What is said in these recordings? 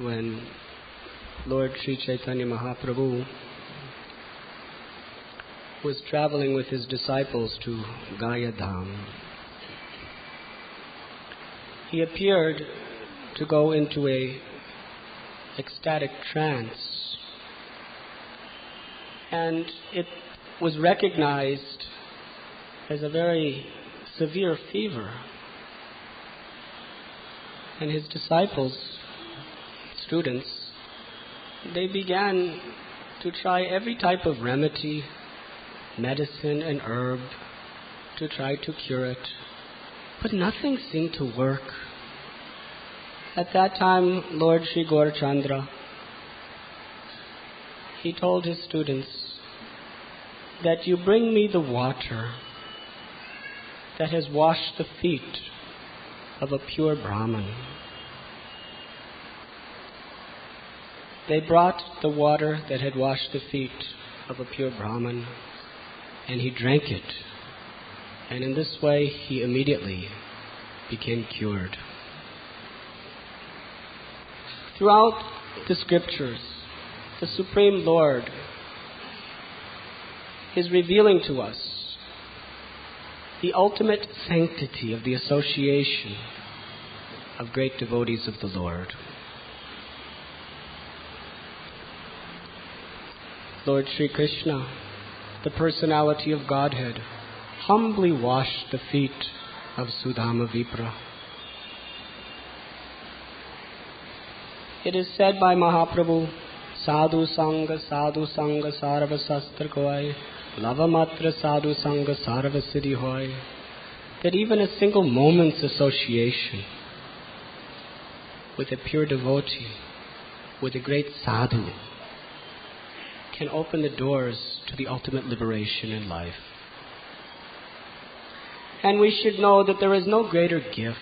when Lord Sri Chaitanya Mahaprabhu was traveling with his disciples to Gaya Dham. He appeared to go into a ecstatic trance, and it was recognized as a very severe fever. And his disciples, students, they began to try every type of remedy, medicine and herb to try to cure it. But nothing seemed to work. At that time, Lord Sri Gaurachandra, he told his students that you bring me the water that has washed the feet of a pure Brahman. They brought the water that had washed the feet of a pure Brahman, and he drank it. And in this way, he immediately became cured. Throughout the scriptures, the Supreme Lord is revealing to us the ultimate sanctity of the association of great devotees of the Lord. Lord Sri Krishna, the personality of Godhead, humbly washed the feet of Sudama Vipra. It is said by Mahaprabhu, Sadhu Sangha Sarva Sastra Koi, Lavamatra Sadhu Sangha Sarva Siddhi Hoy, that even a single moment's association with a pure devotee, with a great sadhu, can open the doors to the ultimate liberation in life. And we should know that there is no greater gift,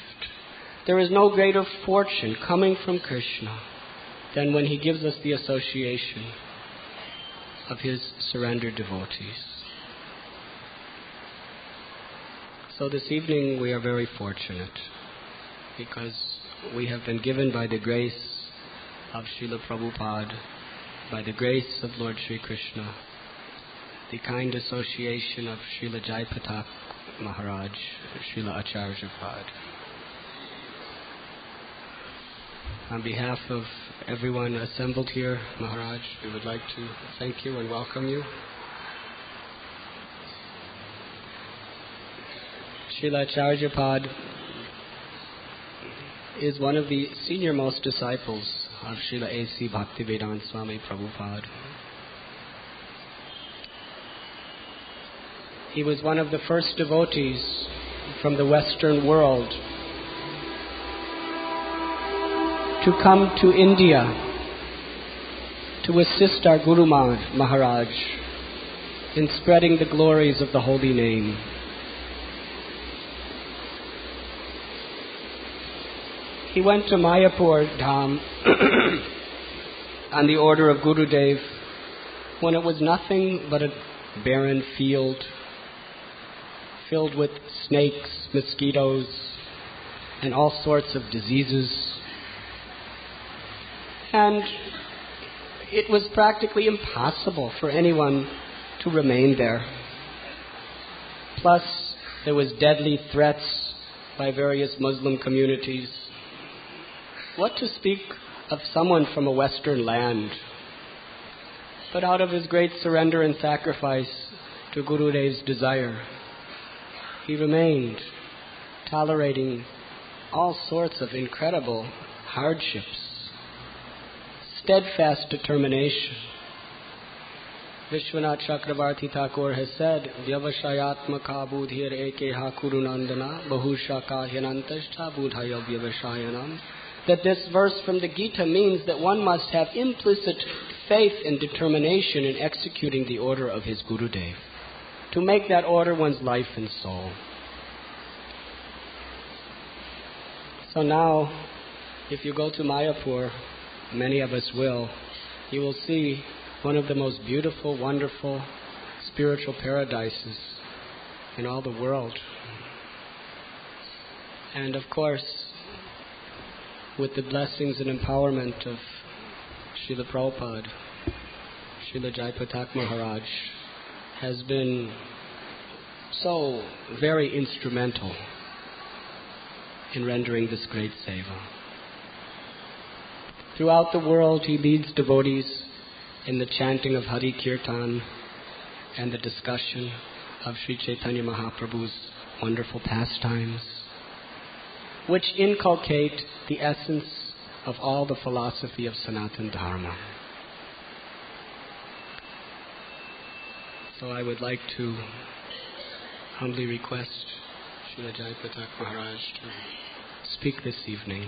there is no greater fortune coming from Krishna than when he gives us the association of his surrendered devotees. So this evening we are very fortunate because we have been given by the grace of Srila Prabhupada, by the grace of Lord Sri Krishna, the kind association of Srila Jaipatak Maharaj, Srila Acharya Pad. On behalf of everyone assembled here, Maharaj, we would like to thank you and welcome you. Srila Acharya Pad is one of the senior-most disciples of Srila A.C. Bhaktivedanta Swami Prabhupada. He was one of the first devotees from the Western world to come to India to assist our Guru Maharaj in spreading the glories of the holy name. He went to Mayapur Dham on the order of Gurudev when it was nothing but a barren field filled with snakes, mosquitoes, and all sorts of diseases. And it was practically impossible for anyone to remain there. Plus, there was deadly threats by various Muslim communities. What to speak of someone from a Western land? But out of his great surrender and sacrifice to Gurudev's desire, he remained, tolerating all sorts of incredible hardships. Steadfast determination. Vishwanath Chakravarti Thakur has said, Vyavashayatmaka budhir ekeha kurunandana bahushaka hyanantashta budhaya vyavashayanam, that this verse from the Gita means that one must have implicit faith and determination in executing the order of his Gurudev, to make that order one's life and soul. So now, if you go to Mayapur, many of us will, you will see one of the most beautiful, wonderful, spiritual paradises in all the world. And of course, with the blessings and empowerment of Srila Prabhupada, Srila Jaipatak Maharaj, has been so very instrumental in rendering this great seva. Throughout the world, he leads devotees in the chanting of Hari Kirtan and the discussion of Sri Chaitanya Mahaprabhu's wonderful pastimes, which inculcate the essence of all the philosophy of Sanatana Dharma. So I would like to humbly request Srila Jaipatak Maharaj to speak this evening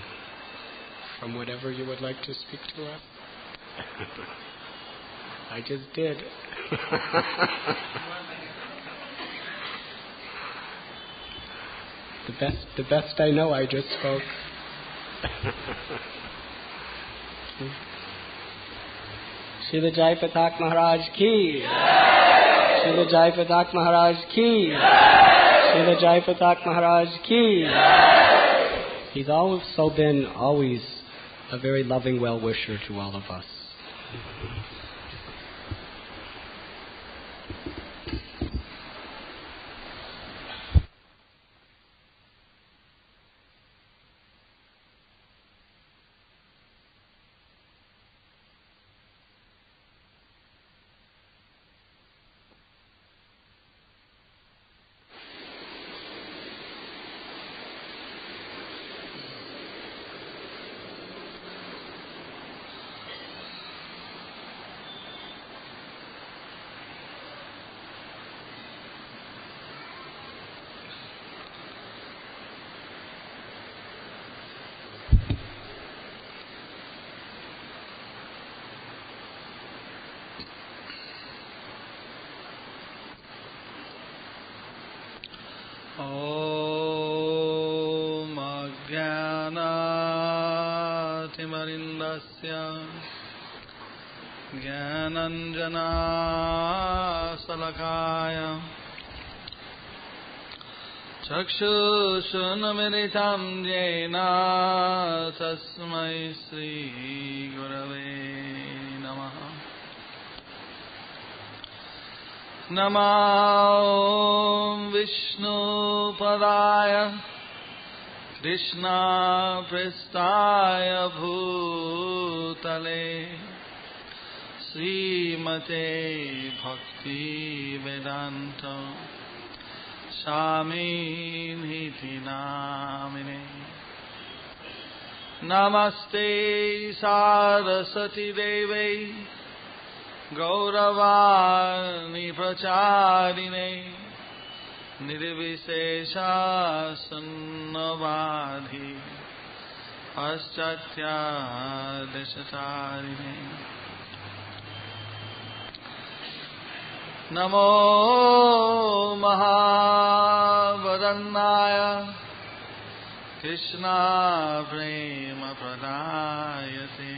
from whatever you would like to speak to us. I just did. The best I know, I just spoke. Srila Jaipatak Maharaj ki. Srila Jaipatak Maharaj ki. Srila Jaipatak Maharaj ki. He's also been always a very loving well-wisher to all of us. Om Ajnanaatimarindasya Jnananjana Salakaya Chakshushrunamiritam Jena Tasmai Sri Gurave Namaha Namo Vishnu Padaya Krishna Prestaya Bhutale Srimate Bhakti Vedanta Swami Niti Namine Namaste Saraswati Devi Gauravani Pracharine Nirvishesha Sunnavadhi Paschatya Deshatarine Namo Mahavadannaya Krishna Prema Pradayate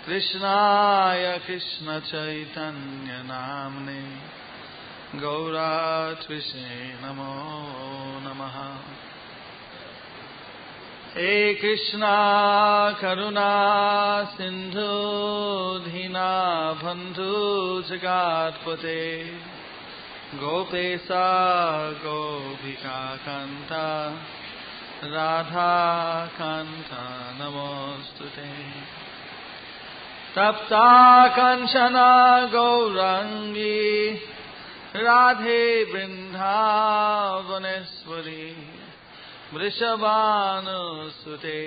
Krishnaya Krishna Chaitanya Namne Gaura Tvishe Namo Namaha He Krishna Karuna Sindhu Dhina Bandhu Jagatpate Gopesa Gopika Kanta Radha Kanta Namostute Tapta Kanchana Gaurangi Radhe Vrindavaneshwari Vrishabhanu Sute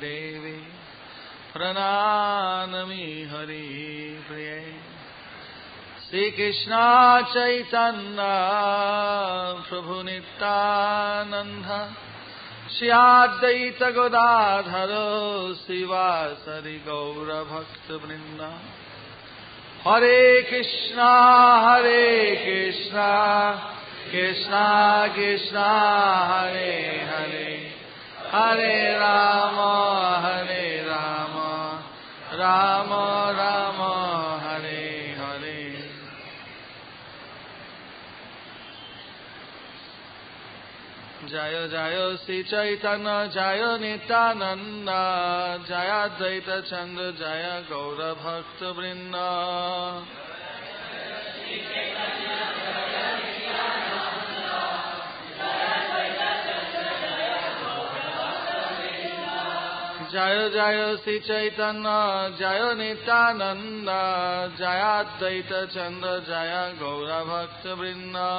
Devi Pranamami Hari Priye Sri Krishna Chaitanya Prabhu Nityananda Shri Advaita Godadhara Sivasari Gaura Bhakta Vrinda Hare Krishna Krishna Krishna Hare Hare Hare Rama Rama Rama Hare Hare Jaya Jaya Jaya Sri Chaitanya Jaya Nityananda Jaya Advaita Chandra Jaya Gaura Bhakta Vrinda Jaya Jaya Sri Chaitanya Jaya Nityananda Jaya Advaita Chandra Jaya Gaura Bhakta Vrinda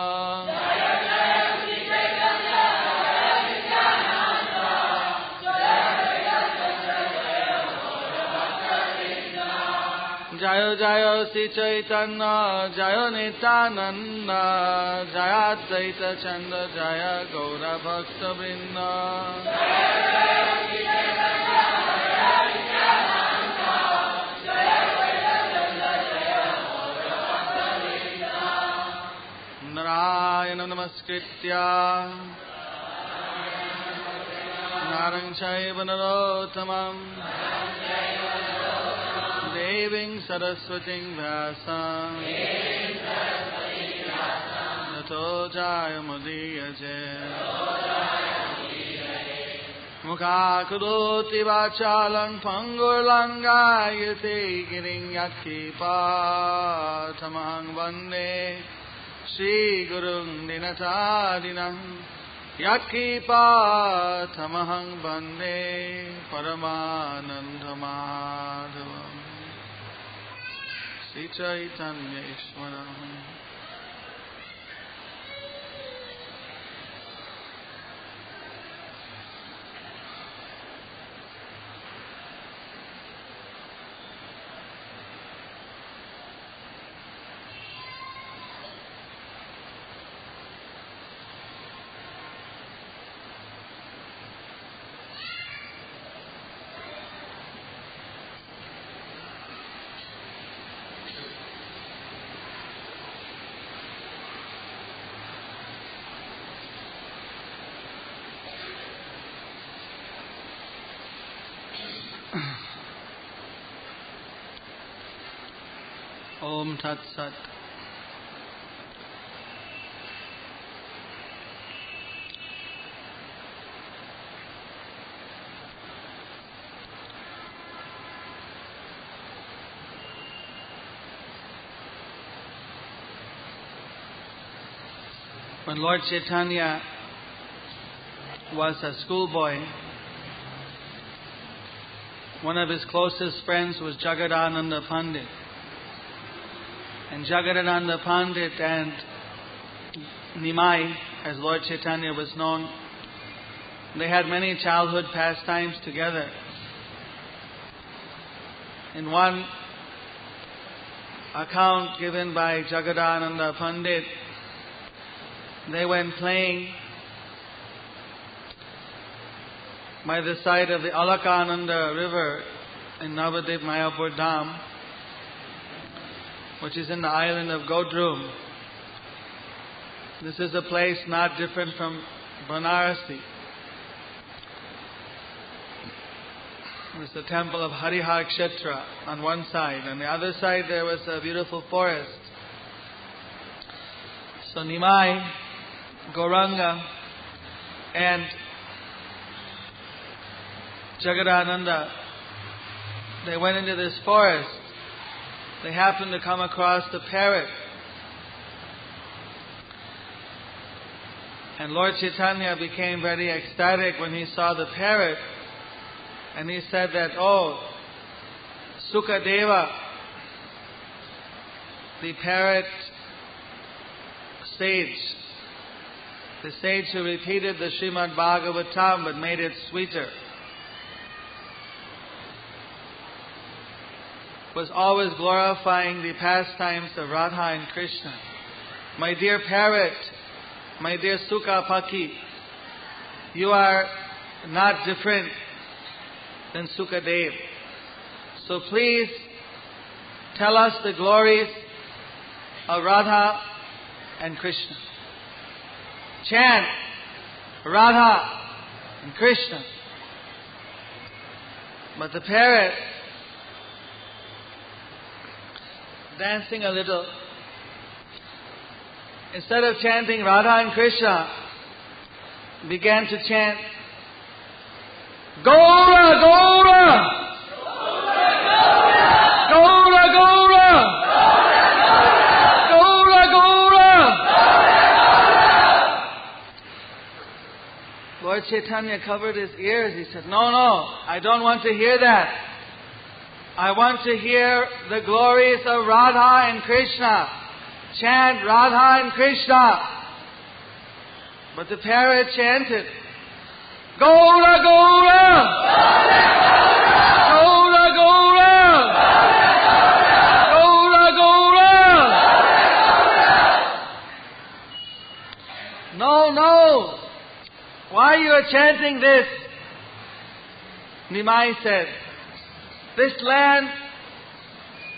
Jaya Jaya Sri Chaitanya Jaya Nityananda Jaya Advaita Chandra Jaya Gaura Bhakta Vrinda Narayana Namaskritya Narang Chaiva Narottamam Deving Saraswating Vyasam Tato Jayamudiyate Mukha Kadoti Vachalang Pangurlangayate Giring Yakhipa Tamahang Vande Shri Gurung Dinatadinam Yakhipa Tamahang Vande Paramananda Madhavam Sri Chaitanya Ishwaram Om Tat Sat. When Lord Chaitanya was a schoolboy, one of his closest friends was Jagadananda Pandit. And Jagadananda Pandit and Nimai, as Lord Chaitanya was known, they had many childhood pastimes together. In one account given by Jagadananda Pandit, they went playing by the side of the Alakananda river in Navadip Mayapur Dham, which is in the island of Godrum. This is a place not different from Banarasi. There's the temple of Harihar Kshetra on one side. On the other side there was a beautiful forest. So Nimai, Gauranga and Jagadananda, they went into this forest. They happened to come across the parrot. And Lord Chaitanya became very ecstatic when he saw the parrot. And he said that, oh, Sukadeva, the parrot sage, the sage who repeated the Srimad Bhagavatam but made it sweeter, was always glorifying the pastimes of Radha and Krishna. My dear parrot, my dear Sukha Paki, you are not different than Sukadev. So please tell us the glories of Radha and Krishna. Chant Radha and Krishna. But the parrot, dancing a little, instead of chanting Radha and Krishna, began to chant, Gaura, Gaura! Gaura, Gaura! Gaura, Gaura! Lord Chaitanya covered his ears. He said, no, I don't want to hear that. I want to hear the glories of Radha and Krishna. Chant Radha and Krishna. But the parrot chanted, Gaura, Gaura! Gaura, Gaura! Gaura, Gaura! No! Why you are chanting this? Nimai said, this land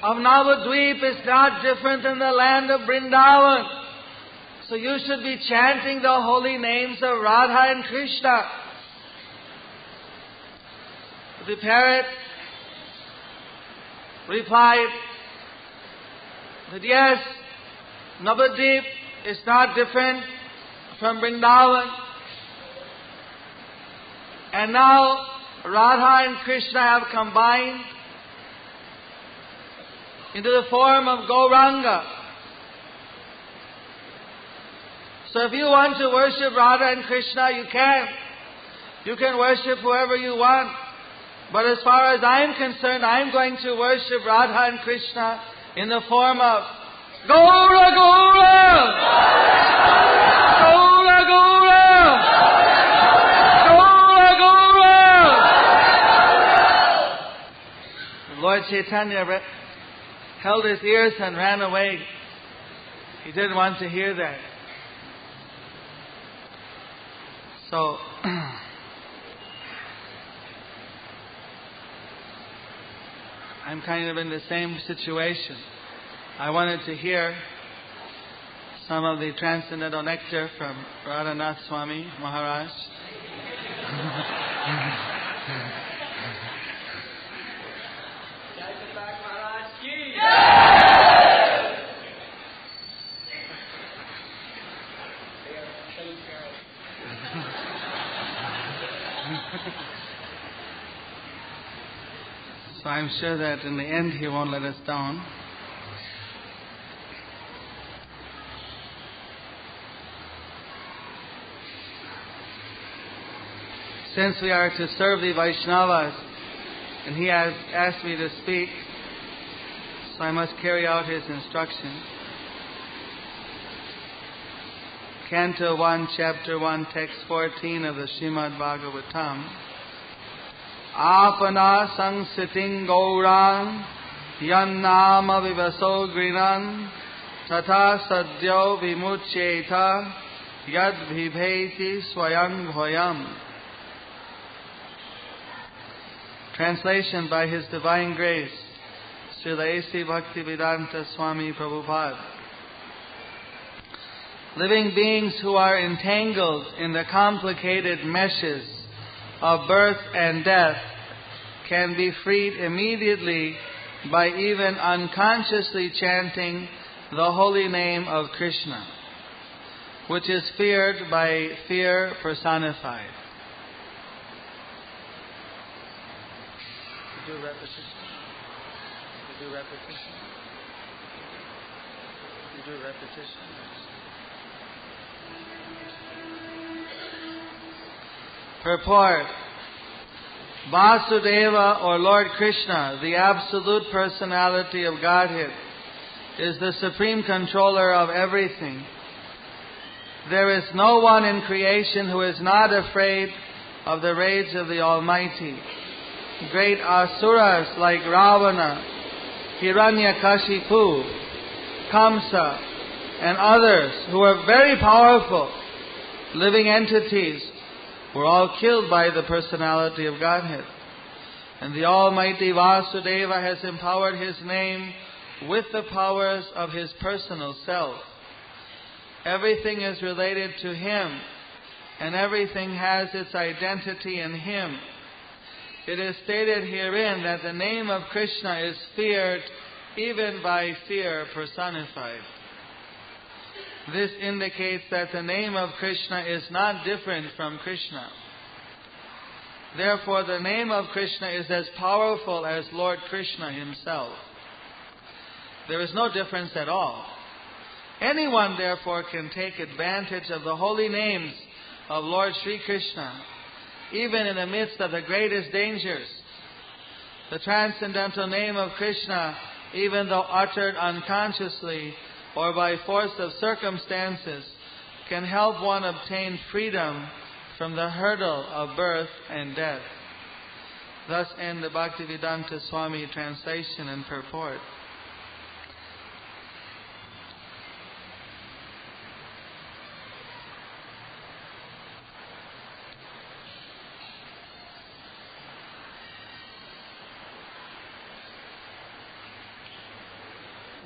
of Navadvip is not different than the land of Vrindavan. So you should be chanting the holy names of Radha and Krishna. The parrot replied that yes, Navadvip is not different from Vrindavan. And now Radha and Krishna have combined into the form of Gauranga. So if you want to worship Radha and Krishna, you can. You can worship whoever you want. But as far as I'm concerned, I'm going to worship Radha and Krishna in the form of Gaura, Gaura! Gaura, Gaura! Gaura, Gaura! Lord Chaitanya held his ears and ran away. He didn't want to hear that. So, I'm kind of in the same situation. I wanted to hear some of the transcendental nectar from Radhanath Swami Maharaj. So I'm sure that in the end he won't let us down. Since we are to serve the Vaishnavas, and he has asked me to speak, so I must carry out his instruction. Canto 1, Chapter 1, Text 14 of the Srimad Bhagavatam. Apana sangsiting gaurang yannama vivaso grinan tata sadyo vimuccheta yad vibheti swayam bhoyam. Translation by His Divine Grace, Srila A.C. Bhaktivedanta Swami Prabhupada. Living beings who are entangled in the complicated meshes of birth and death can be freed immediately by even unconsciously chanting the holy name of Krishna, which is feared by fear personified. You do repetition. You do repetition. You do repetition. Purport. Vasudeva, or Lord Krishna, the absolute personality of Godhead, is the supreme controller of everything. There is no one in creation who is not afraid of the rage of the Almighty. Great asuras like Ravana, Hiranyakashipu, Kamsa, and others who are very powerful living entities were all killed by the personality of Godhead. And the Almighty Vasudeva has empowered His name with the powers of His personal self. Everything is related to Him, and everything has its identity in Him. It is stated herein that the name of Krishna is feared even by fear personified. This indicates that the name of Krishna is not different from Krishna. Therefore, the name of Krishna is as powerful as Lord Krishna himself. There is no difference at all. Anyone, therefore, can take advantage of the holy names of Lord Sri Krishna, even in the midst of the greatest dangers. The transcendental name of Krishna, even though uttered unconsciously or by force of circumstances, can help one obtain freedom from the hurdle of birth and death. Thus end the Bhaktivedanta Swami translation and purport.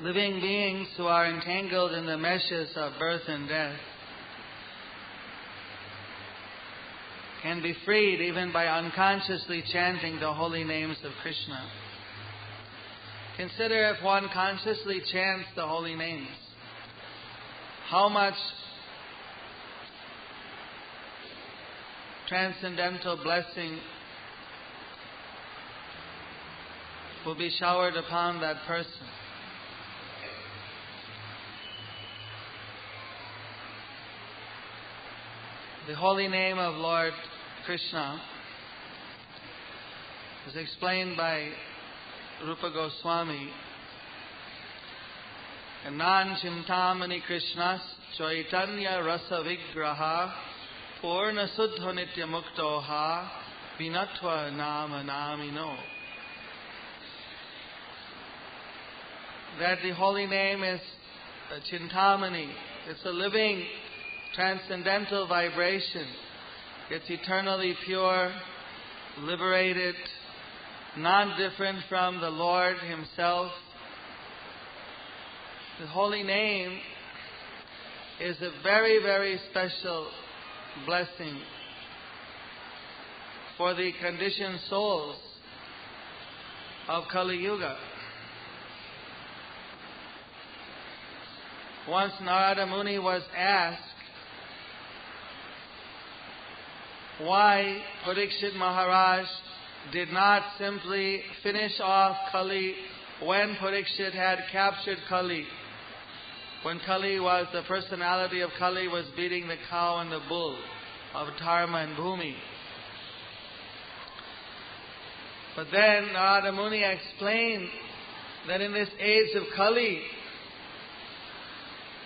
Living beings who are entangled in the meshes of birth and death can be freed even by unconsciously chanting the holy names of Krishna. Consider if one consciously chants the holy names, how much transcendental blessing will be showered upon that person. The holy name of Lord Krishna is explained by Rupa Goswami. Nan Chintamani Krishnas Chaitanya Rasa Vigraha Purna Suddha Nitya Muktoha Vinatva Nama Namino. That the holy name is Chintamani. It's a living transcendental vibration. It's eternally pure, liberated, non-different from the Lord himself. The holy name is a very, very special blessing for the conditioned souls of Kali Yuga. Once Narada Muni was asked why Parikshit Maharaj did not simply finish off Kali when Parikshit had captured Kali. When Kali was, the personality of Kali was beating the cow and the bull of Dharma and Bhumi. But then Narada Muni explained that in this age of Kali,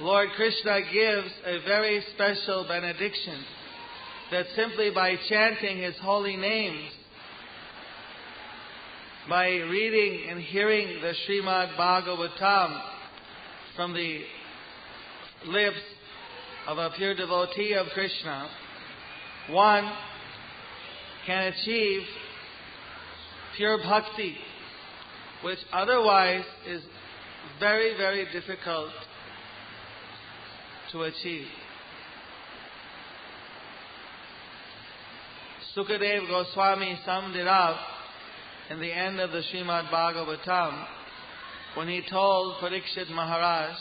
Lord Krishna gives a very special benediction, that simply by chanting His holy names, by reading and hearing the Srimad Bhagavatam from the lips of a pure devotee of Krishna, one can achieve pure bhakti, which otherwise is very, very difficult to achieve. Sukadeva Goswami summed it up in the end of the Srimad Bhagavatam when he told Parikshit Maharaj,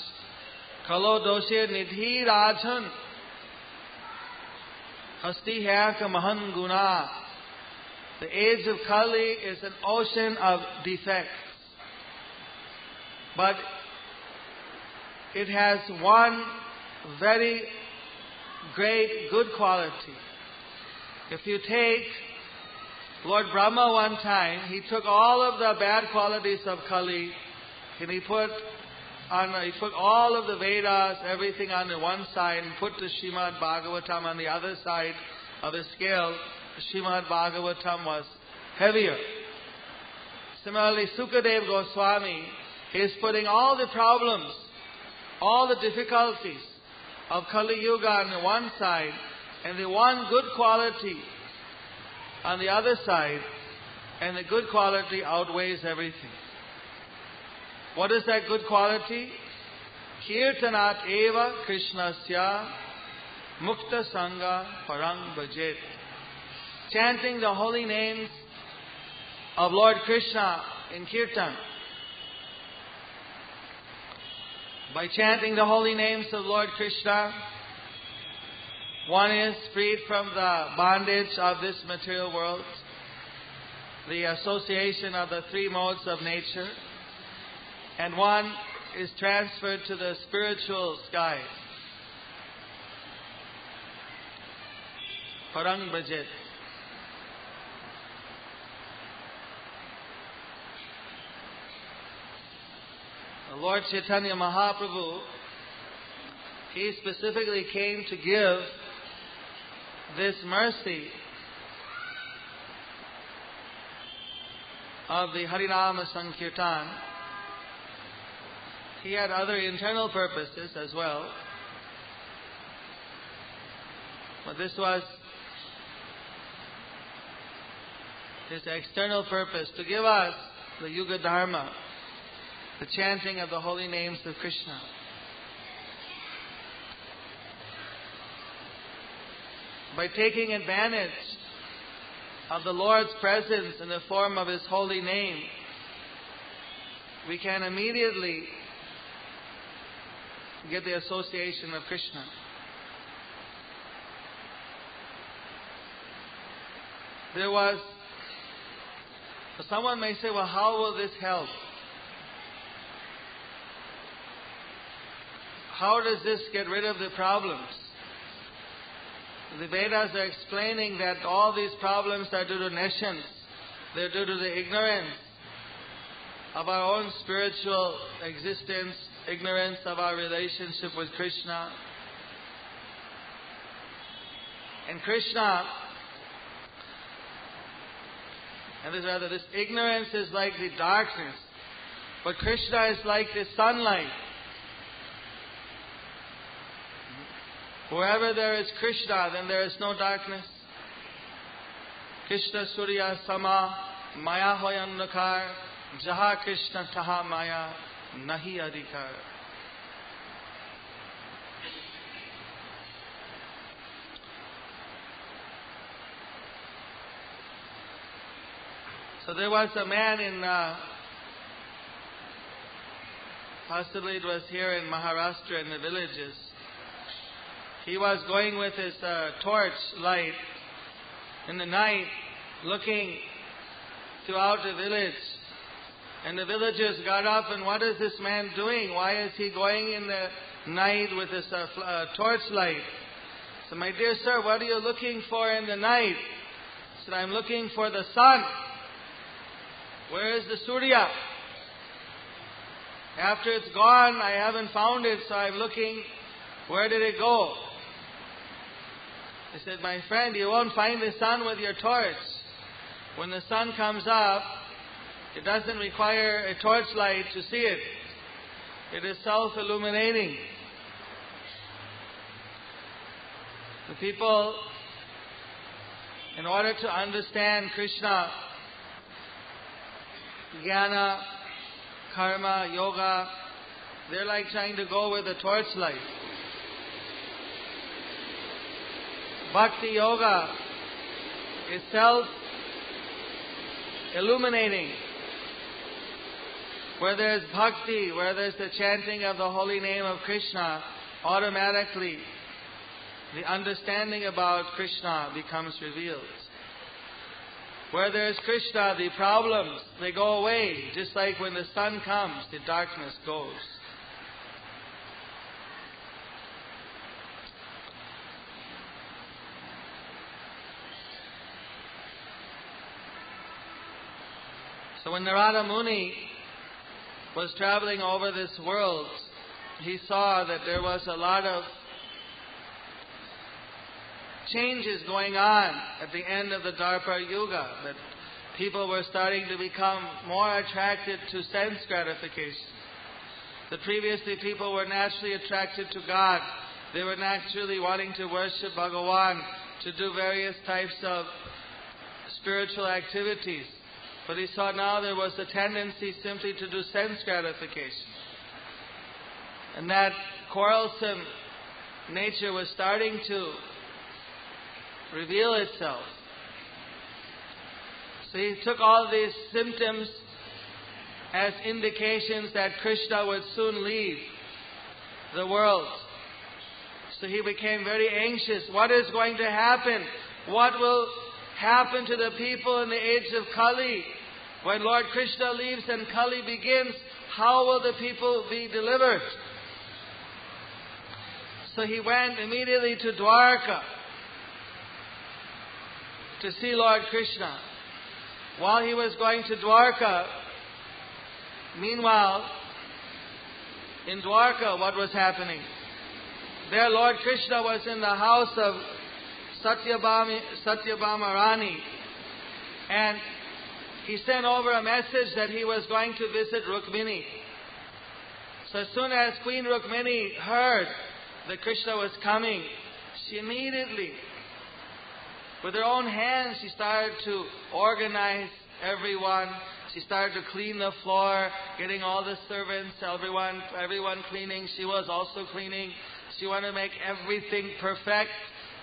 Kalo doshe nidhi rajan hasti hai ka mahan guna. The age of Kali is an ocean of defects, but it has one very great good quality. If you take Lord Brahma one time, he took all of the bad qualities of Kali and he put all of the Vedas, everything on the one side, and put the Srimad Bhagavatam on the other side of the scale. The Srimad Bhagavatam was heavier. Similarly, Sukadeva Goswami is putting all the problems, all the difficulties of Kali Yuga on the one side, and the one good quality on the other side, and the good quality outweighs everything. What is that good quality? Kirtanat eva Krishnasya mukta sangha parang bhajet. Chanting the holy names of Lord Krishna in Kirtan By chanting the holy names of Lord Krishna, one is freed from the bondage of this material world, the association of the three modes of nature, and one is transferred to the spiritual sky. Parang Bhajet. The Lord Chaitanya Mahaprabhu, he specifically came to give this mercy of the Harinama Sankirtan. He had other internal purposes as well, but this was his external purpose, to give us the Yuga Dharma, the chanting of the holy names of Krishna. By taking advantage of the Lord's presence in the form of His holy name, we can immediately get the association of Krishna. Someone may say, well, how will this help? How does this get rid of the problems? The Vedas are explaining that all these problems are due to nescience. They're due to the ignorance of our own spiritual existence, ignorance of our relationship with Krishna. And Krishna, this ignorance is like the darkness, but Krishna is like the sunlight. Wherever there is Krishna, then there is no darkness. Krishna Surya Sama Maya Hoyannakar Jaha Krishna Taha Maya Nahi Adhikar. So there was a man in, possibly it was here in Maharashtra in the villages. He was going with his torch light in the night, looking throughout the village. And the villagers got up, and what is this man doing? Why is he going in the night with his torch light? So, my dear sir, what are you looking for in the night? He said, I'm looking for the sun. Where is the Surya? After it's gone, I haven't found it, so I'm looking, where did it go? I said, my friend, you won't find the sun with your torch. When the sun comes up, it doesn't require a torchlight to see it. It is self-illuminating. The people, in order to understand Krishna, jnana, karma, yoga, they're like trying to go with a torchlight. Bhakti yoga is self-illuminating. Where there's bhakti, where there's the chanting of the holy name of Krishna, automatically the understanding about Krishna becomes revealed. Where there's Krishna, the problems, they go away. Just like when the sun comes, the darkness goes. So when Narada Muni was traveling over this world, he saw that there was a lot of changes going on at the end of the Dwapara Yuga, that people were starting to become more attracted to sense gratification. That previously people were naturally attracted to God. They were naturally wanting to worship Bhagavan, to do various types of spiritual activities. But he saw now there was a tendency simply to do sense gratification. And that quarrelsome nature was starting to reveal itself. So he took all these symptoms as indications that Krishna would soon leave. the world. So he became very anxious. What is going to happen? What will happen to the people in the age of Kali? When Lord Krishna leaves and Kali begins, how will the people be delivered? So he went immediately to Dwarka to see Lord Krishna. While he was going to Dwarka, meanwhile, in Dwarka, what was happening? There Lord Krishna was in the house of Satyabhama Rani, and he sent over a message that he was going to visit Rukmini. So as soon as Queen Rukmini heard that Krishna was coming, she immediately, with her own hands, she started to organize everyone. She started to clean the floor, getting all the servants, everyone cleaning. She was also cleaning. She wanted to make everything perfect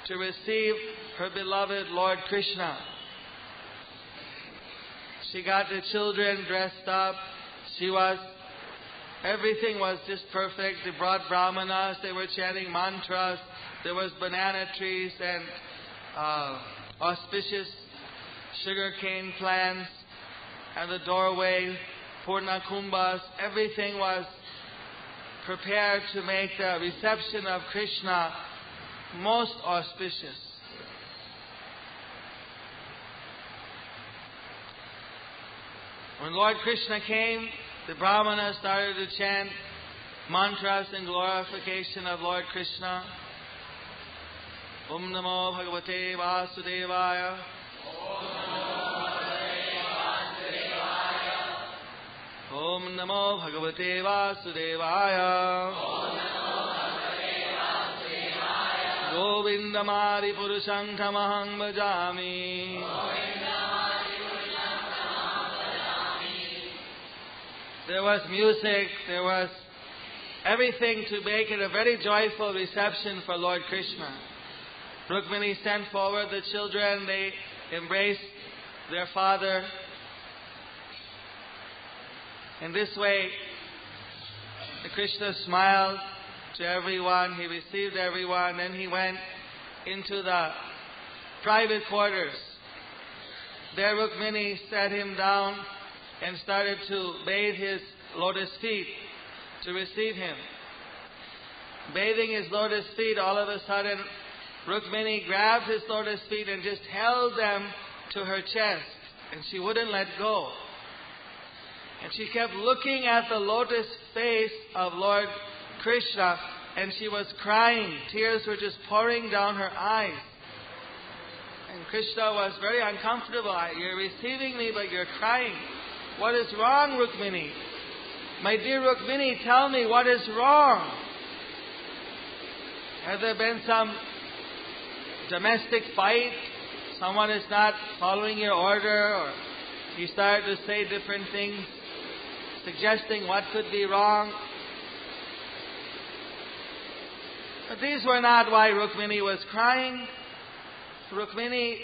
to receive her beloved Lord Krishna. She got the children dressed up. Everything was just perfect. They brought brahmanas. They were chanting mantras. There was banana trees and auspicious sugarcane plants. And the doorway, Purna Kumbhas, everything was prepared to make the reception of Krishna most auspicious. When Lord Krishna came, the Brahmanas started to chant mantras in glorification of Lord Krishna. Om Namo Bhagavate Vasudevaya. Om Namo Bhagavate Vasudevaya. Govindamari Purusham Tamaham Bhajami. There was music, there was everything to make it a very joyful reception for Lord Krishna. Rukmini sent forward the children, they embraced their father. In this way, Krishna smiled to everyone, he received everyone, then he went into the private quarters. There Rukmini sat him down and started to bathe his lotus feet to receive him. Bathing his lotus feet, all of a sudden, Rukmini grabbed his lotus feet and just held them to her chest, and she wouldn't let go. And she kept looking at the lotus face of Lord Krishna, and she was crying. Tears were just pouring down her eyes. And Krishna was very uncomfortable. You're receiving me, but you're crying. What is wrong, Rukmini? My dear Rukmini, tell me what is wrong. Has there been some domestic fight? Someone is not following your order, or you started to say different things, suggesting what could be wrong. But these were not why Rukmini was crying. Rukmini,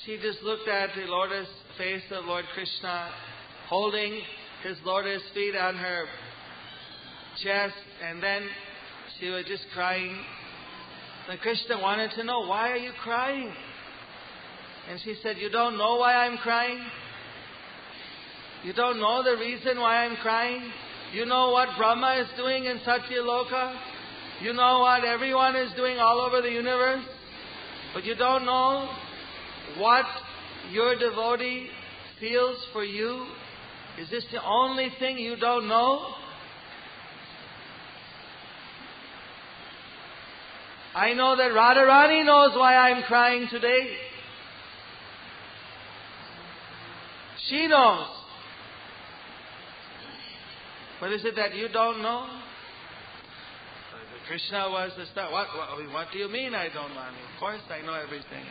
she just looked at the lotus face of Lord Krishna, holding his lotus feet on her chest, and then she was just crying. And Krishna wanted to know, why are you crying? And she said, you don't know why I'm crying? You don't know the reason why I'm crying? You know what Brahma is doing in Satyaloka? You know what everyone is doing all over the universe? But you don't know what your devotee feels for you? Is this the only thing you don't know? I know that Radharani knows why I'm crying today. She knows. But is it that you don't know? Krishna was the star. What do you mean I don't know? Of course I know everything.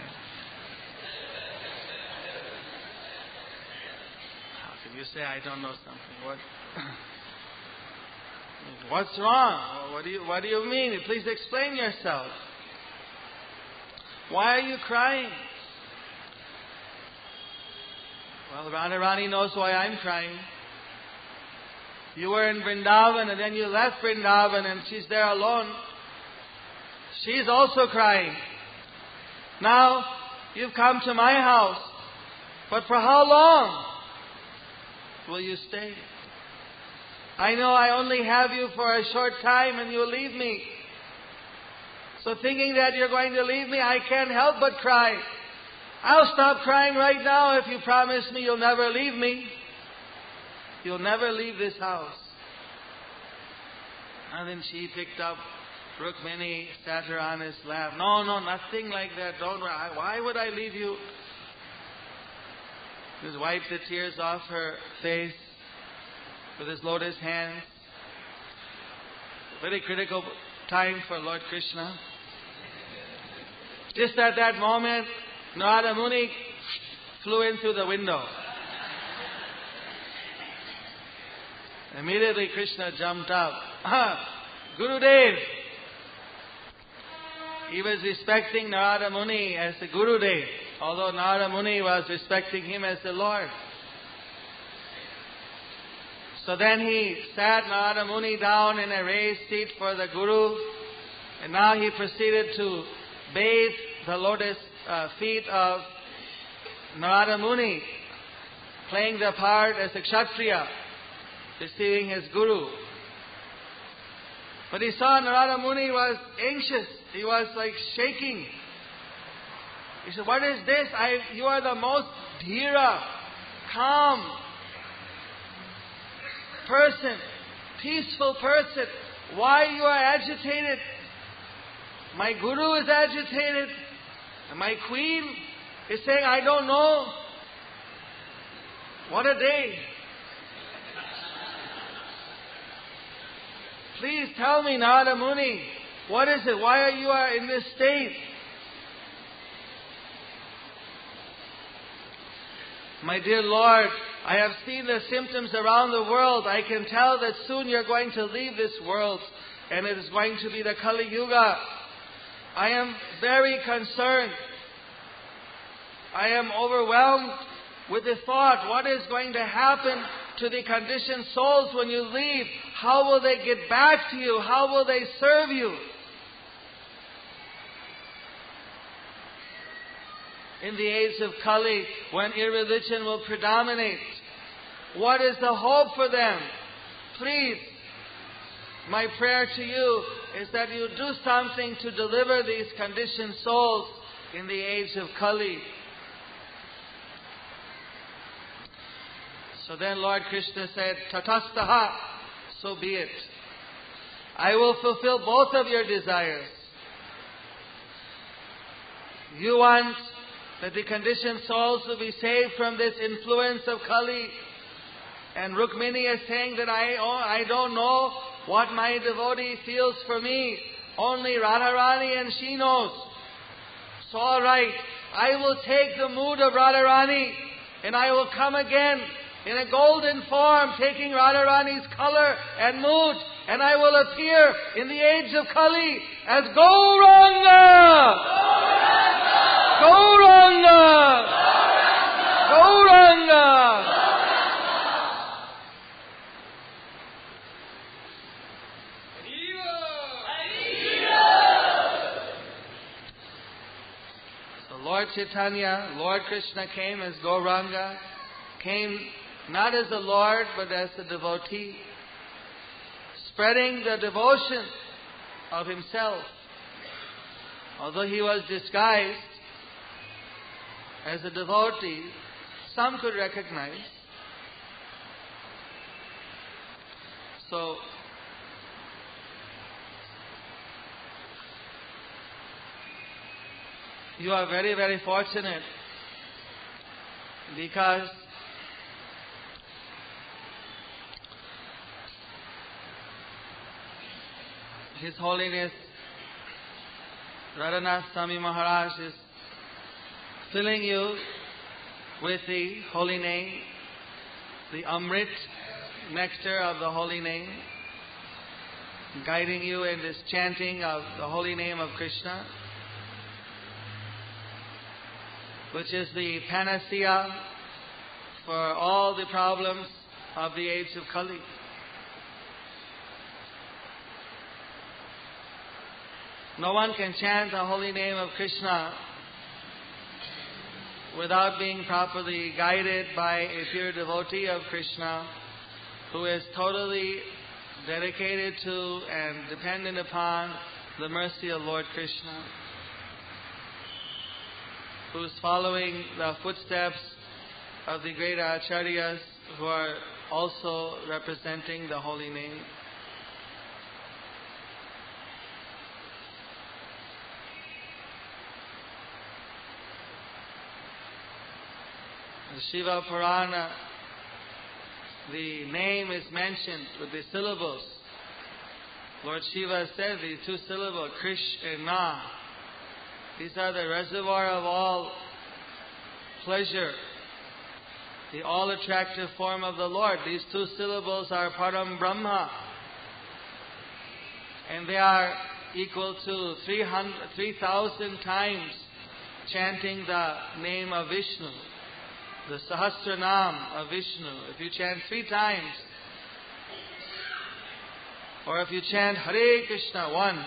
How can you say I don't know something? What's wrong? What do you mean? Please explain yourself. Why are you crying? Well, Radharani knows why I'm crying. you were in Vrindavan and then you left Vrindavan and she's there alone. She's also crying. Now, you've come to my house. But for how long will you stay? I know I only have you for a short time and you'll leave me. So thinking that you're going to leave me, I can't help but cry. I'll stop crying right now if you promise me you'll never leave me. You'll never leave this house. And then she picked up Rukmini, sat her on his lap. No, nothing like that. Don't worry. Why would I leave you? He wiped the tears off her face with his lotus hands. Very critical time for Lord Krishna. Just at that moment, Narada Muni flew in through the window. Immediately Krishna jumped up. Gurudev! He was respecting Narada Muni as the Gurudev, although Narada Muni was respecting him as the Lord. So then he sat Narada Muni down in a raised seat for the Guru, and now he proceeded to bathe the lotus feet of Narada Muni, playing the part as a Kshatriya, receiving his Guru. But he saw Narada Muni was anxious. He was like shaking. He said, what is this? You are the most dhira, calm person, peaceful person. Why you are agitated? My Guru is agitated. And my queen is saying, I don't know. What a day. Please tell me, Narada Muni, what is it? Why are you in this state? My dear Lord, I have seen the symptoms around the world. I can tell that soon you're going to leave this world and it is going to be the Kali Yuga. I am very concerned. I am overwhelmed with the thought, what is going to happen to the conditioned souls when you leave? How will they get back to you? How will they serve you? In the age of Kali, when irreligion will predominate, what is the hope for them? Please, my prayer to you is that you do something to deliver these conditioned souls in the age of Kali. So then Lord Krishna said, Tatastaha, so be it. I will fulfill both of your desires. You want that the conditioned souls will be saved from this influence of Kali. And Rukmini is saying that I don't know what my devotee feels for me. Only Radharani and she knows. So alright, I will take the mood of Radharani and I will come again in a golden form, taking Radharani's color and mood, and I will appear in the age of Kali as Gauranga! Gauranga! Gauranga! So Lord Chaitanya, Lord Krishna came as Gauranga, came not as the Lord, but as the devotee, spreading the devotion of himself. Although he was disguised as a devotee, some could recognize. So, you are very, very fortunate because His Holiness Radhanath Swami Maharaj is filling you with the holy name, the Amrit nectar of the holy name, guiding you in this chanting of the holy name of Krishna, which is the panacea for all the problems of the age of Kali. No one can chant the holy name of Krishna without being properly guided by a pure devotee of Krishna who is totally dedicated to and dependent upon the mercy of Lord Krishna, who is following the footsteps of the great acharyas who are also representing the holy name. The Shiva Purana, the name is mentioned with the syllables. Lord Shiva said these two syllables, Krishna. These are the reservoir of all pleasure, the all-attractive form of the Lord. These two syllables are Param Brahma, and they are equal to 3,000 times chanting the name of Vishnu, the Sahasranam of Vishnu. If you chant 3 times, or if you chant Hare Krishna once,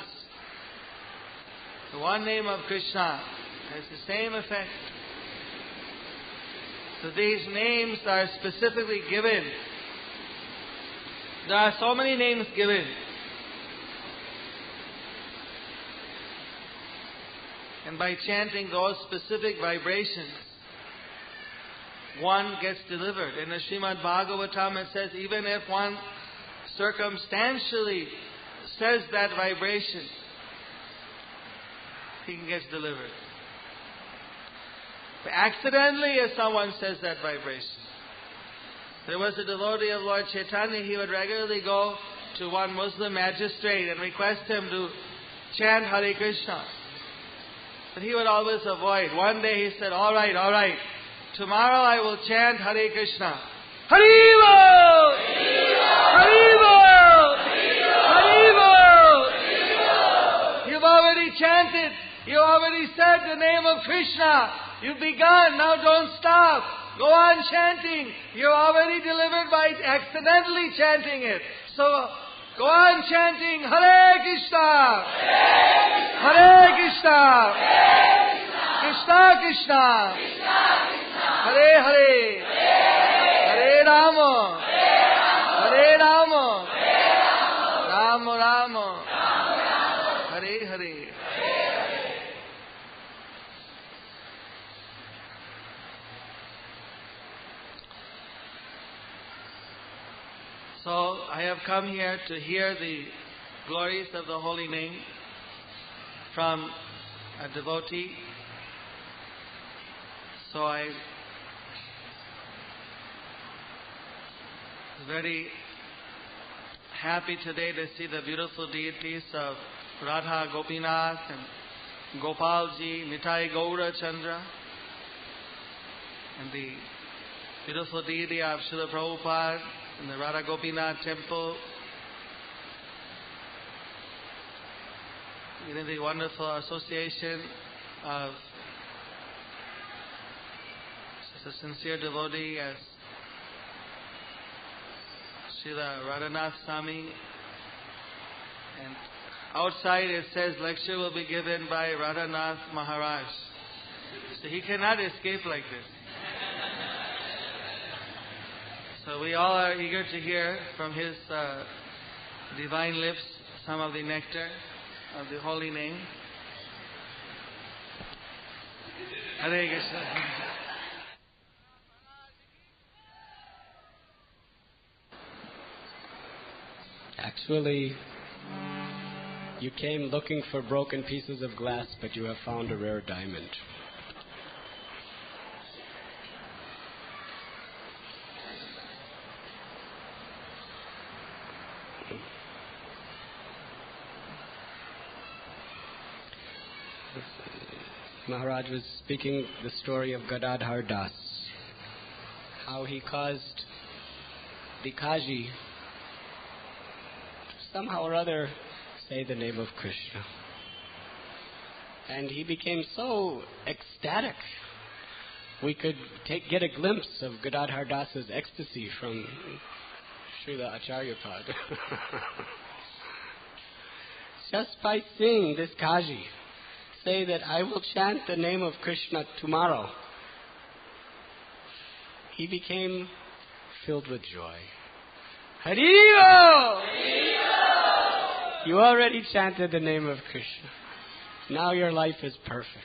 the one name of Krishna has the same effect. So these names are specifically given. There are so many names given. And by chanting those specific vibrations, one gets delivered. In the Srimad Bhagavatam it says, even if one circumstantially says that vibration, he gets delivered. But accidentally, if someone says that vibration. There was a devotee of Lord Chaitanya, he would regularly go to one Muslim magistrate and request him to chant Hare Krishna. But he would always avoid. One day he said, all right, tomorrow I will chant Hare Krishna. Haribol! Haribol! Haribol! You've already chanted. You already said the name of Krishna. You've begun. Now don't stop. Go on chanting. You're already delivered by accidentally chanting it. So go on chanting Hare Krishna. Hare Krishna. Krishna Krishna. Hare Hare. Hare Rama. Hare Rama. Rama Rama. Hare Hare. So I have come here to hear the glories of the holy name from a devotee. So I was very happy today to see the beautiful deities of Radha Gopinath and Gopalji, Nitai Gaura Chandra, and the beautiful deity of Srila Prabhupada in the Radha Gopinath temple. In the wonderful association of such a sincere devotee as Srila Radhanath Swami. And outside it says lecture will be given by Radhanath Maharaj. So he cannot escape like this. So we all are eager to hear from his divine lips some of the nectar of the holy name. Hare Krishna. Actually, you came looking for broken pieces of glass, but you have found a rare diamond. Maharaj was speaking the story of Gadadhar Das, how he caused the Kaji to somehow or other say the name of Krishna. And he became so ecstatic. We could get a glimpse of Gadadhar Das's ecstasy from Srila Acharyapad. just by seeing this Kaji say that I will chant the name of Krishna tomorrow, he became filled with joy. Haribo! You already chanted the name of Krishna. Now your life is perfect.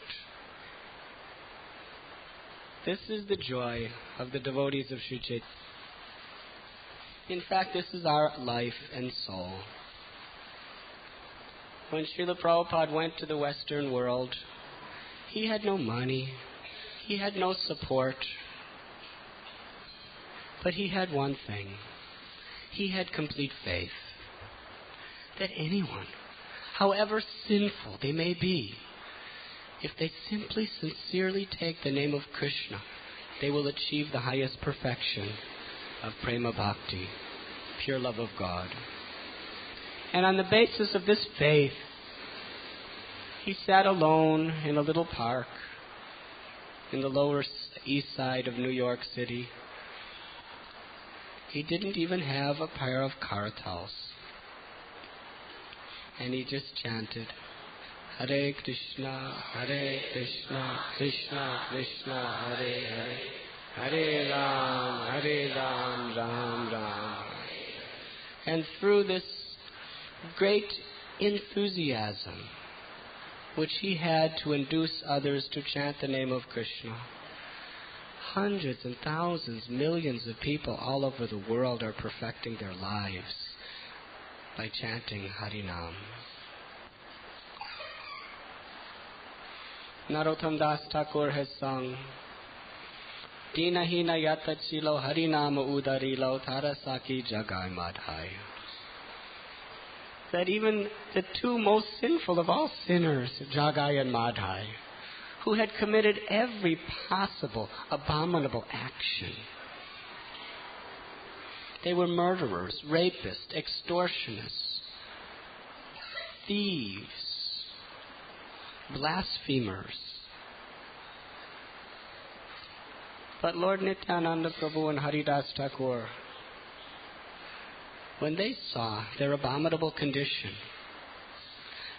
This is the joy of the devotees of Sri Chaitanya. In fact, this is our life and soul. When Srila Prabhupada went to the Western world, he had no money, he had no support, but he had one thing. He had complete faith that anyone, however sinful they may be, if they simply sincerely take the name of Krishna, they will achieve the highest perfection of prema bhakti, pure love of God. And on the basis of this faith, he sat alone in a little park in the lower east side of New York City. He didn't even have a pair of car towels. And he just chanted, Hare Krishna, Krishna Krishna, Hare Hare, Hare Ram, Ram Ram. And through this great enthusiasm which he had to induce others to chant the name of Krishna, hundreds and thousands, millions of people all over the world are perfecting their lives by chanting Harinam. Narottam Das Thakur has sung, Dina hina yata chilo Harinama udarilo Tarasaki jagai madhai. That even the two most sinful of all sinners, Jagai and Madhai, who had committed every possible abominable action, they were murderers, rapists, extortionists, thieves, blasphemers. But Lord Nityananda Prabhu and Haridas Thakur, when they saw their abominable condition,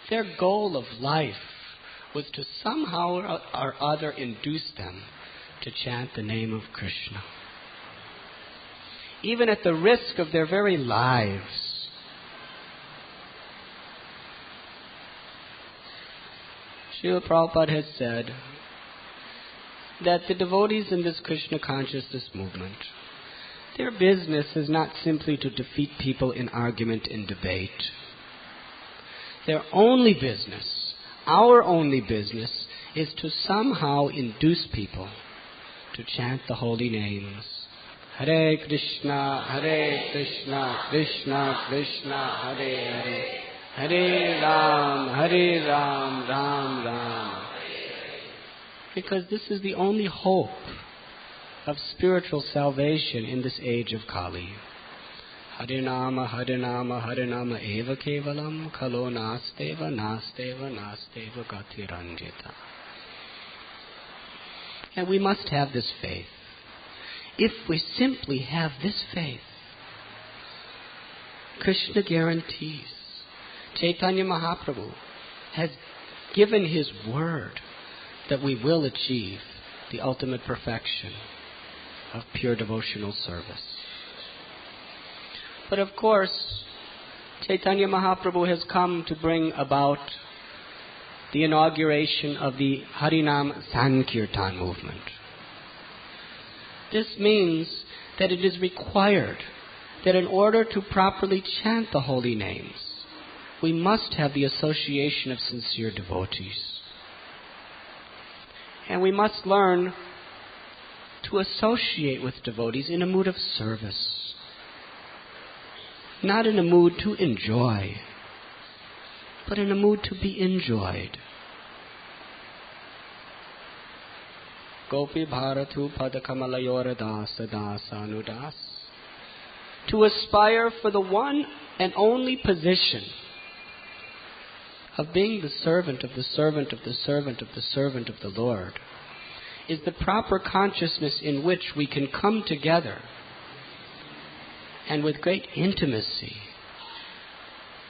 their goal of life was to somehow or other induce them to chant the name of Krishna, even at the risk of their very lives. Srila Prabhupada has said that the devotees in this Krishna consciousness movement, their business is not simply to defeat people in argument and debate. Their only business, our only business, is to somehow induce people to chant the holy names. Hare Krishna, Krishna Krishna, Hare Hare, Hare Ram, Ram Ram. Because this is the only hope of spiritual salvation in this age of Kali. Harinama, Harinama, Harinama eva kevalam, kalo nasteva, nasteva, nasteva gatiranjita. And we must have this faith. If we simply have this faith, Krishna guarantees, Chaitanya Mahaprabhu has given his word that we will achieve the ultimate perfection of pure devotional service. But of course, Chaitanya Mahaprabhu has come to bring about the inauguration of the Harinam Sankirtan movement. This means that it is required that in order to properly chant the holy names, we must have the association of sincere devotees. And we must learn to associate with devotees in a mood of service, not in a mood to enjoy, but in a mood to be enjoyed. Gopi Bharatu Padakamalaya Dasa Dasa Anudas. To aspire for the one and only position of being the servant of the servant of the servant of the servant of the Lord is the proper consciousness in which we can come together and with great intimacy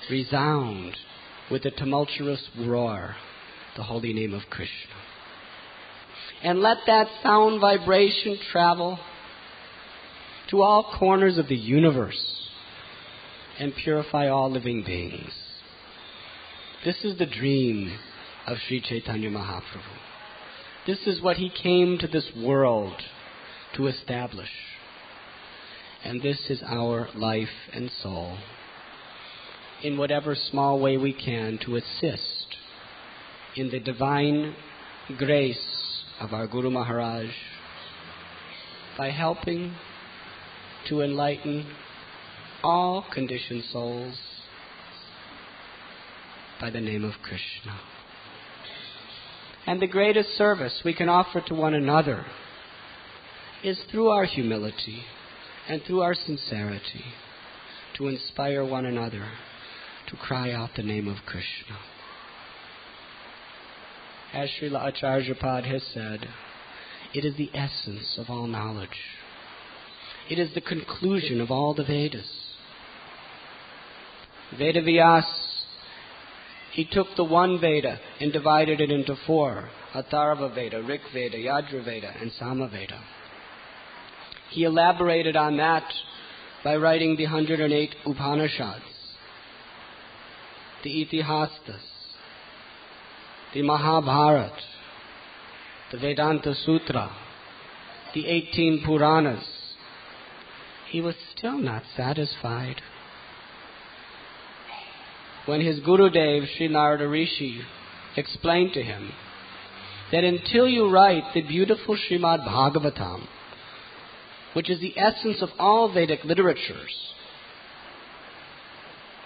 resound with a tumultuous roar the holy name of Krishna. And let that sound vibration travel to all corners of the universe and purify all living beings. This is the dream of Sri Chaitanya Mahaprabhu. This is what he came to this world to establish. And this is our life and soul, in whatever small way we can, to assist in the divine grace of our Guru Maharaj by helping to enlighten all conditioned souls by the name of Krishna. And the greatest service we can offer to one another is through our humility and through our sincerity to inspire one another to cry out the name of Krishna. As Srila Acharya Pad has said, it is the essence of all knowledge. It is the conclusion of all the Vedas. Vedavyas, he took the one Veda and divided it into four: Atharva Veda, Rik Veda, Yajur Veda, and Sama Veda. He elaborated on that by writing the 108 Upanishads, the Itihastas, the Mahabharata, the Vedanta Sutra, the 18 Puranas. He was still not satisfied. When his Gurudev, Sri Narada Rishi, explained to him that until you write the beautiful Srimad Bhagavatam, which is the essence of all Vedic literatures,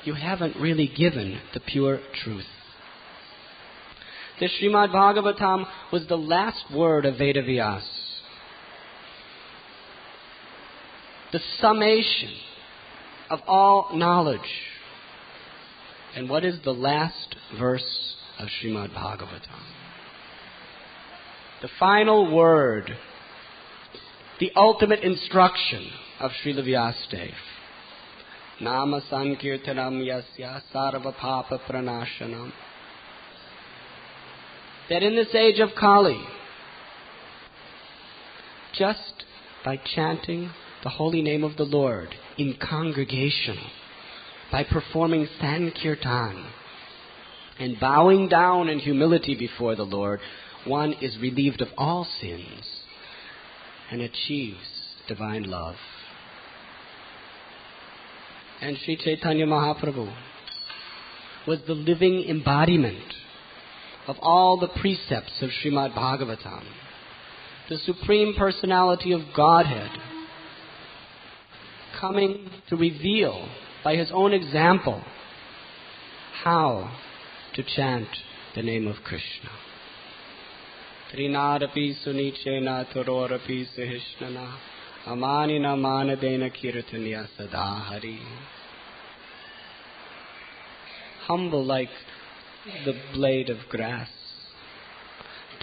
you haven't really given the pure truth. The Srimad Bhagavatam was the last word of Vedavyas, the summation of all knowledge. And what is the last verse of Srimad Bhagavatam? The final word, the ultimate instruction of Srila Vyasadeva. Nama Sankirtanam Yasya Sarva Papa Pranashanam. That in this age of Kali, just by chanting the holy name of the Lord in congregation, by performing Sankirtan and bowing down in humility before the Lord, one is relieved of all sins and achieves divine love. And Sri Chaitanya Mahaprabhu was the living embodiment of all the precepts of Srimad Bhagavatam, the Supreme Personality of Godhead, coming to reveal by his own example how to chant the name of Krishna. Trinadapi sunichena tororapi sahishnana amanina manadena kirtanya sada hari. Humble like the blade of grass,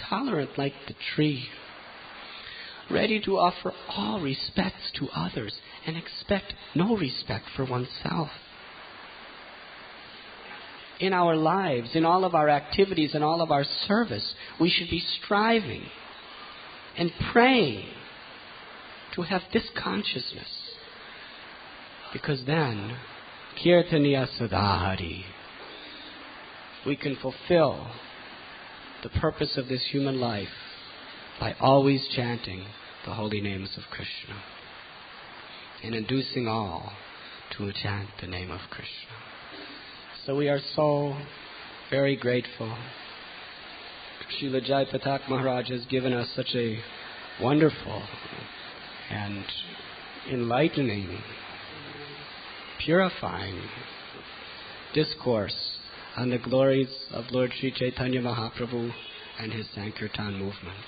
tolerant like the tree, ready to offer all respects to others and expect no respect for oneself. In our lives, in all of our activities, in all of our service, we should be striving and praying to have this consciousness. Because then, Kirtaniya Sadahari, we can fulfill the purpose of this human life by always chanting the holy names of Krishna and inducing all to chant the name of Krishna. So we are so very grateful. Srila Jai Patak Maharaj has given us such a wonderful and enlightening, purifying discourse on the glories of Lord Sri Chaitanya Mahaprabhu and his Sankirtan movement.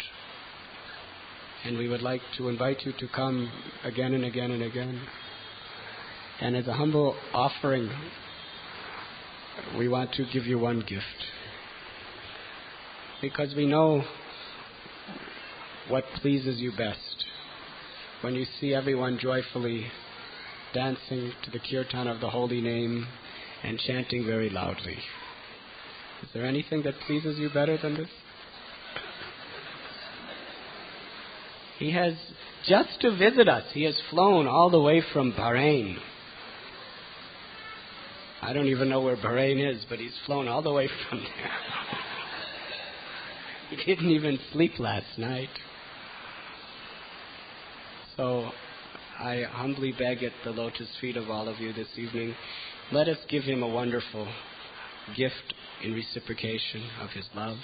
And we would like to invite you to come again and again and again. And as a humble offering, we want to give you one gift. Because we know what pleases you best. When you see everyone joyfully dancing to the kirtan of the holy name and chanting very loudly. Is there anything that pleases you better than this? He has, just to visit us, he has flown all the way from Bahrain. I don't even know where Bahrain is, but he's flown all the way from there. He didn't even sleep last night. So I humbly beg at the lotus feet of all of you this evening, let us give him a wonderful gift in reciprocation of his love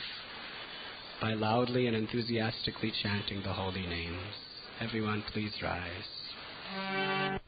by loudly and enthusiastically chanting the holy names. Everyone, please rise.